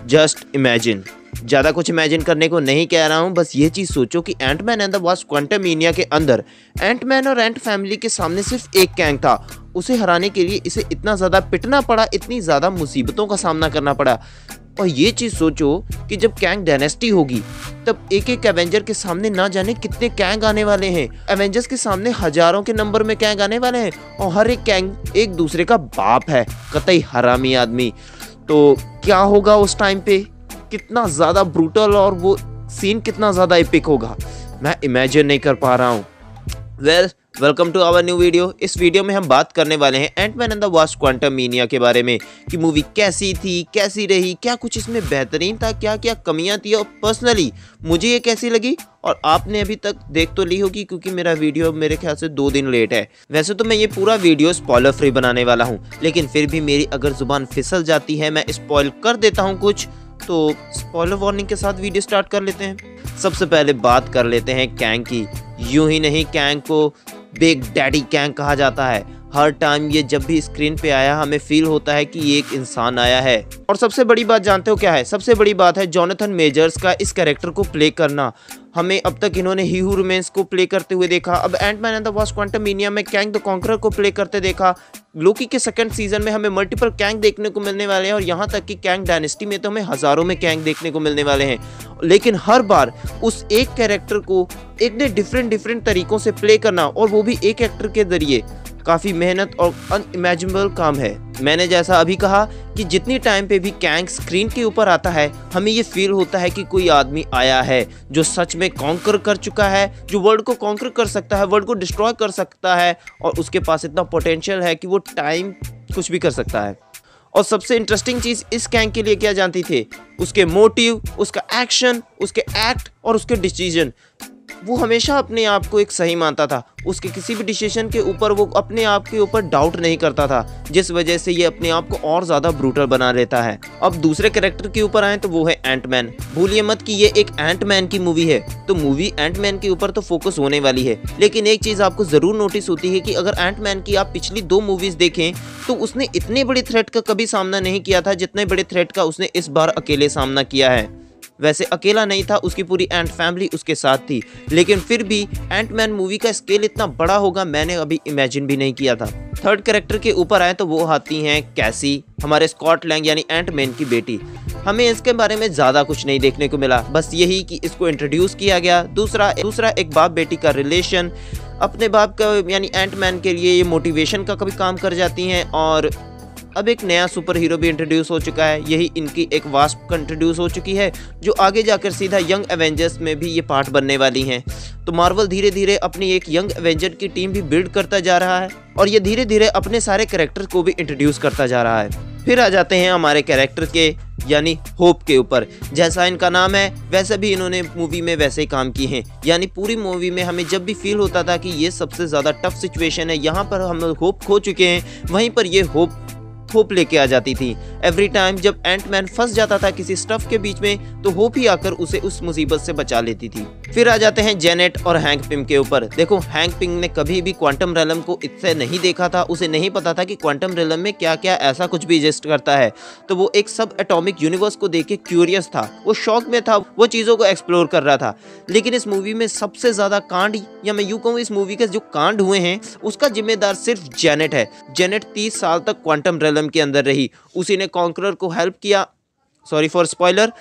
Just imagine, ज़्यादा कुछ imagine करने को नहीं कह रहा हूँ, बस ये चीज़ सोचो कि Ant Man and the Wasp Quantumania के अंदर एंटमैन और एंट फैमिली के सामने सिर्फ एक कैंग था। उसे हराने के लिए इसे इतना ज़्यादा पिटना पड़ा, इतनी ज़्यादा मुसीबतों का सामना करना पड़ा। और ये चीज़ सोचो कि जब कैंग डायनेस्टी होगी तब एक एक एवेंजर के सामने ना जाने कितने कैंग आने वाले हैं। एवेंजर्स के सामने हजारों के नंबर में कैंग आने वाले हैं और हर एक कैंग एक दूसरे का बाप है, कतई हरामी आदमी। तो क्या होगा उस टाइम पे, कितना ज़्यादा ब्रूटल और वो सीन कितना ज़्यादा एपिक होगा, मैं इमेजिन नहीं कर पा रहा हूँ। Welcome to our new video. इस वीडियो में हम बात करने वाले हैं Ant Man and the Wasp Quantumania के बारे में कि मूवी कैसी थी, कैसी रही, क्या कुछ इसमें बेहतरीन था, क्या क्या कमियां थी और पर्सनली मुझे ये कैसी लगी। और आपने अभी तक देख तो ली होगी क्योंकि मेरा वीडियो मेरे ख्याल से 2 दिन लेट है। वैसे तो मैं ये पूरा वीडियो स्पॉइलर फ्री बनाने वाला हूँ, लेकिन फिर भी मेरी अगर जुबान फिसल जाती है, मैं स्पॉइल कर देता हूँ कुछ, तो स्पॉइलर वार्निंग के साथ वीडियो स्टार्ट कर लेते हैं। सबसे पहले बात कर लेते हैं कैंग की। यूं ही नहीं, कैंग को बिग डैडी कैंग कहा जाता है। हर टाइम ये जब भी स्क्रीन पे आया हमें फील होता है कि ये एक इंसान आया है। और सबसे बड़ी बात जानते हो क्या है? सबसे बड़ी बात है जोनाथन मेजर्स का इस कैरेक्टर को प्ले करना। हमें अब तक इन्होंने ही हू रिमेन्स को प्ले करते हुए देखा, अब Ant Man and the Wasp Quantumania में कैंग द कॉन्करर को प्ले करते देखा। लोकी के सेकंड सीजन में हमें मल्टीपल कैंग देखने को मिलने वाले हैं और यहाँ तक कि कैंग डायनेस्टी में तो हमें हजारों में कैंग देखने को मिलने वाले हैं। लेकिन हर बार उस एक कैरेक्टर को एक ने डिफरेंट तरीकों से प्ले करना, और वो भी एक एक्टर के जरिए, काफ़ी मेहनत और अनइमेजिनेबल काम है। मैंने जैसा अभी कहा कि जितनी टाइम पे भी कैंग स्क्रीन के ऊपर आता है हमें ये फील होता है कि कोई आदमी आया है जो सच में कॉन्कर कर चुका है, जो वर्ल्ड को कॉन्कर कर सकता है, वर्ल्ड को डिस्ट्रॉय कर सकता है, और उसके पास इतना पोटेंशियल है कि वो टाइम कुछ भी कर सकता है। और सबसे इंटरेस्टिंग चीज़ इस कैंग के लिए क्या जानती थे? उसके मोटिव, उसका एक्शन, उसके एक्ट और उसके डिसीजन। वो हमेशा अपने आप को एक सही मानता था। उसके किसी भी डिसीजन के ऊपर वो अपने आप के ऊपर डाउट नहीं करता था, जिस वजह से ये अपने आप को और ज़्यादा ब्रूटल बना लेता है। अब दूसरे कैरेक्टर के ऊपर आए तो वो है एंटमैन। भूलिए मत कि ये एक एंटमैन की मूवी है, तो मूवी एंटमैन के ऊपर तो फोकस होने वाली है। लेकिन एक चीज़ आपको ज़रूर नोटिस होती है कि अगर एंटमैन की आप पिछली 2 मूवीज़ देखें तो उसने इतने बड़े थ्रेट का कभी सामना नहीं किया था जितने बड़े थ्रेट का उसने इस बार अकेले सामना किया है। वैसे अकेला नहीं था, उसकी पूरी एंट फैमिली उसके साथ थी, लेकिन फिर भी एंटमैन मूवी का स्केल इतना बड़ा होगा मैंने अभी इमेजिन भी नहीं किया था। थर्ड कैरेक्टर के ऊपर आए तो वो आती हैं कैसी, हमारे स्कॉट लैंग यानी एंटमैन की बेटी। हमें इसके बारे में ज़्यादा कुछ नहीं देखने को मिला, बस यही कि इसको इंट्रोड्यूस किया गया। दूसरा एक बाप बेटी का रिलेशन, अपने बाप का यानी एंटमैन के लिए ये मोटिवेशन का कभी काम कर जाती हैं। और अब एक नया सुपर हीरो भी इंट्रोड्यूस हो चुका है, यही इनकी एक वास्प इंट्रोड्यूस हो चुकी है जो आगे जाकर सीधा यंग एवेंजर्स में भी ये पार्ट बनने वाली हैं। तो मार्वल धीरे धीरे अपनी एक यंग एवेंजर की टीम भी बिल्ड करता जा रहा है और ये धीरे धीरे अपने सारे कैरेक्टर को भी इंट्रोड्यूस करता जा रहा है। फिर आ जाते हैं हमारे कैरेक्टर के यानी होप के ऊपर। जैसा इनका नाम है वैसे भी इन्होंने मूवी में वैसे ही काम किए हैं, यानी पूरी मूवी में हमें जब भी फील होता था कि ये सबसे ज़्यादा टफ सिचुएशन है, यहाँ पर हम होप खो चुके हैं, वहीं पर ये होप लेके आ जाती थी। एवरी टाइम जब एंटमैन फंस जाता था किसी स्टफ के बीच में तो होप ही आकर उसे उस मुसीबत से बचा लेती थी। फिर आ जाते हैं जेनेट और हैंक पिम के ऊपर। देखो, हैंक पिम ने कभी भी क्वांटम रेलम को इससे नहीं देखा था, उसे नहीं पता था कि क्वांटम रेलम में क्या क्या ऐसा कुछ भी एग्जिस्ट करता है। तो वो एक सब एटॉमिक यूनिवर्स को देख के क्यूरियस था, वो शौक में था, वो चीज़ों को एक्सप्लोर कर रहा था। लेकिन इस मूवी में सबसे ज़्यादा कांड, या मैं यूँ कहूँ इस मूवी के जो कांड हुए हैं उसका जिम्मेदार सिर्फ जेनेट है। जेनेट 30 साल तक क्वांटम रेलम के अंदर रही, उसी ने कॉन्करर को हेल्प किया, सॉरी फॉर स्पॉइलर,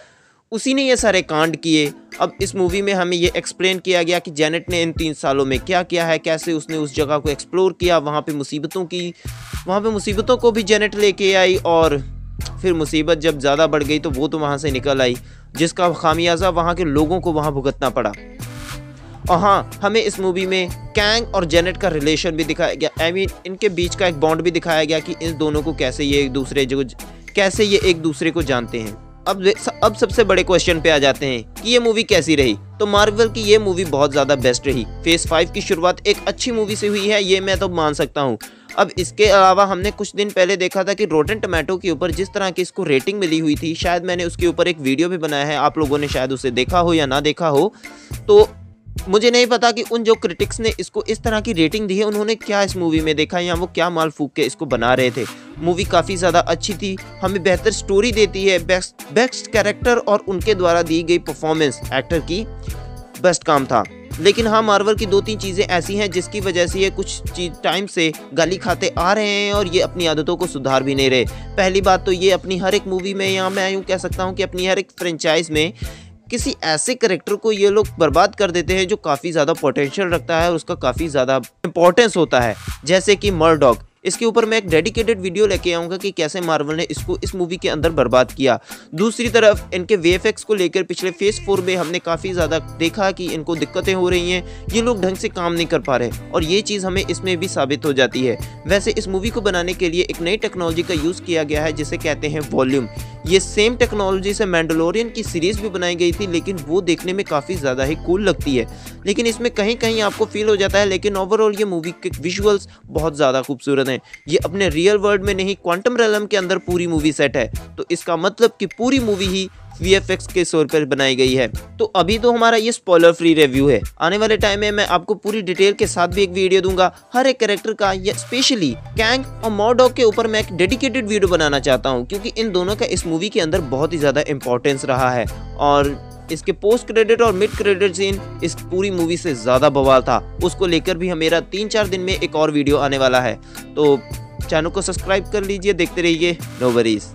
उसी ने ये सारे कांड किए। अब इस मूवी में हमें ये एक्सप्लेन किया गया कि जेनेट ने इन 3 सालों में क्या किया है, कैसे उसने उस जगह को एक्सप्लोर किया, वहाँ पे मुसीबतों को भी जेनेट लेके आई, और फिर मुसीबत जब ज़्यादा बढ़ गई तो वो तो वहाँ से निकल आई, जिसका खामियाजा वहाँ के लोगों को वहाँ भुगतना पड़ा। और हाँ, हमें इस मूवी में कैंग और जेनेट का रिलेशन भी दिखाया गया, इनके बीच का एक बॉन्ड भी दिखाया गया कि इन दोनों को कैसे ये एक दूसरे को जानते हैं। अब सबसे बड़े क्वेश्चन पे आ जाते हैं कि ये मूवी कैसी रही। तो मार्वल की ये मूवी बहुत ज़्यादा बेस्ट रही। फेज 5 की शुरुआत एक अच्छी मूवी से हुई है, ये मैं तो मान सकता हूँ। अब इसके अलावा हमने कुछ दिन पहले देखा था कि रोटेन टोमेटो के ऊपर जिस तरह की इसको रेटिंग मिली हुई थी, शायद मैंने उसके ऊपर एक वीडियो भी बनाया है, आप लोगों ने शायद उसे देखा हो या ना देखा हो। तो मुझे नहीं पता कि उन जो क्रिटिक्स ने इसको इस तरह की रेटिंग दी है उन्होंने क्या इस मूवी में देखा या वो क्या माल फूक के इसको बना रहे थे। मूवी काफ़ी ज़्यादा अच्छी थी, हमें बेहतर स्टोरी देती है, बेस्ट कैरेक्टर और उनके द्वारा दी गई परफॉर्मेंस एक्टर की बेस्ट काम था। लेकिन हाँ, मार्वल की 2-3 चीज़ें ऐसी हैं जिसकी वजह से ये कुछ टाइम से गाली खाते आ रहे हैं और ये अपनी आदतों को सुधार भी नहीं रहे। पहली बात तो ये अपनी हर एक मूवी में, या मैं यूँ कह सकता हूँ कि अपनी हर एक फ्रेंचाइज में किसी ऐसे करेक्टर को ये लोग बर्बाद कर देते हैं जो काफ़ी ज़्यादा पोटेंशियल रखता है और उसका काफ़ी ज़्यादा इंपॉर्टेंस होता है, जैसे कि मर्डॉक। इसके ऊपर मैं एक डेडिकेटेड वीडियो लेके आऊँगा कि कैसे मार्वल ने इसको इस मूवी के अंदर बर्बाद किया। दूसरी तरफ इनके VFX को लेकर पिछले फेज 4 में हमने काफ़ी ज़्यादा देखा कि इनको दिक्कतें हो रही हैं, ये लोग ढंग से काम नहीं कर पा रहे और ये चीज़ हमें इसमें भी साबित हो जाती है। वैसे इस मूवी को बनाने के लिए एक नई टेक्नोलॉजी का यूज़ किया गया है जिसे कहते हैं वॉल्यूम। ये सेम टेक्नोलॉजी से मैंडलोरियन की सीरीज़ भी बनाई गई थी, लेकिन वो देखने में काफ़ी ज़्यादा ही कूल लगती है, लेकिन इसमें कहीं कहीं आपको फील हो जाता है। लेकिन ओवरऑल ये मूवी के विजुअल्स बहुत ज़्यादा खूबसूरत हैं। ये अपने रियल वर्ल्ड में नहीं, क्वांटम रेलम के अंदर पूरी मूवी सेट है, तो इसका मतलब कि पूरी मूवी ही VFX के तौर पर बनाई गई है। तो अभी तो हमारा ये स्पॉइलर फ्री रिव्यू है, आने वाले टाइम में मैं आपको पूरी डिटेल के साथ भी एक वीडियो दूंगा हर एक कैरेक्टर का, या स्पेशली कैंग और मॉर्डॉक के ऊपर मैं एक डेडिकेटेड वीडियो बनाना चाहता हूं, क्योंकि इन दोनों का इस मूवी के अंदर बहुत ही ज़्यादा इंपॉर्टेंस रहा है और इसके पोस्ट क्रेडिट और मिड क्रेडिट सीन इस पूरी मूवी से ज़्यादा बवाल था। उसको लेकर भी मेरा 3-4 दिन में एक और वीडियो आने वाला है, तो चैनल को सब्सक्राइब कर लीजिए, देखते रहिए नो वरीज।